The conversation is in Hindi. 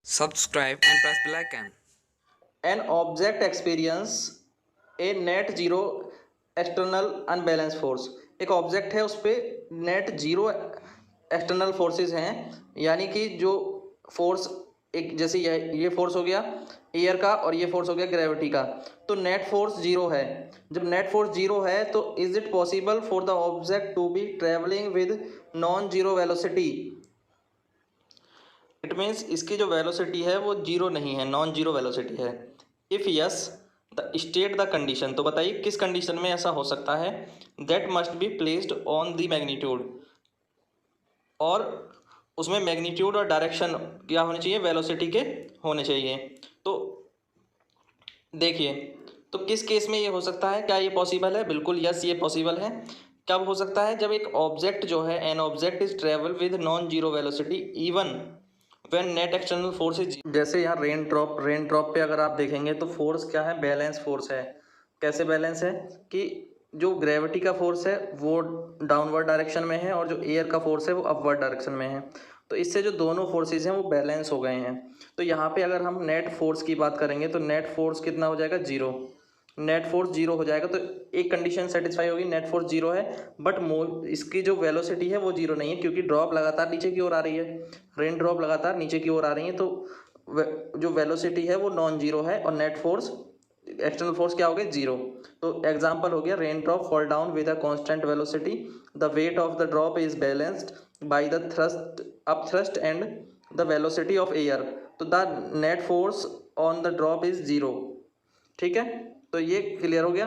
subscribe and press bell icon. An object experience a net zero external unbalanced force। एक ऑब्जेक्ट है उस पर नेट जीरो एक्सटर्नल फोर्सेस हैं, यानी कि जो फोर्स एक जैसे ये फोर्स हो गया एयर का और ये फोर्स हो गया ग्रेविटी का, तो नेट फोर्स जीरो है। जब नेट फोर्स जीरो है तो is it possible for the object to be travelling with non zero velocity. It means इसकी जो वेलोसिटी है वो जीरो नहीं है, नॉन जीरो वेलोसिटी है। If yes the state the condition, तो बताइए किस कंडीशन में ऐसा हो सकता है। That must be placed on the magnitude, और उसमें मैग्नीट्यूड और डायरेक्शन क्या होने चाहिए, वेलोसिटी के होने चाहिए। तो देखिए, तो किस केस में ये हो सकता है, क्या ये पॉसिबल है? बिल्कुल यस, ये पॉसिबल है। कब हो सकता है? जब एक ऑब्जेक्ट जो है, an object is travel with non zero velocity even when net external force is, जैसे यहाँ रेन ड्रॉप पे अगर आप देखेंगे तो फोर्स क्या है, बैलेंस फोर्स है। कैसे बैलेंस है कि जो ग्रेविटी का फोर्स है वो डाउनवर्ड डायरेक्शन में है और जो एयर का फोर्स है वो अपवर्ड डायरेक्शन में है। तो इससे जो दोनों फोर्सेज हैं वो बैलेंस हो गए हैं। तो यहाँ पे अगर हम नेट फोर्स की बात करेंगे तो नेट फोर्स कितना हो जाएगा, जीरो। नेट फोर्स जीरो हो जाएगा, तो एक कंडीशन सेटिस्फाई होगी, नेट फोर्स जीरो है बट इसकी जो वेलोसिटी है वो जीरो नहीं है, क्योंकि ड्रॉप लगातार नीचे की ओर आ रही है। रेन ड्रॉप लगातार नीचे की ओर आ रही है, तो जो वेलोसिटी है वो नॉन जीरो है और नेट फोर्स एक्सटर्नल फोर्स क्या हो गया, जीरो। तो एग्जांपल हो गया, rain drop fall down with a constant velocity, the weight of the drop is balanced by the thrust up thrust and the velocity of air, तो the net force on the drop is zero. ठीक है, तो ये क्लियर हो गया।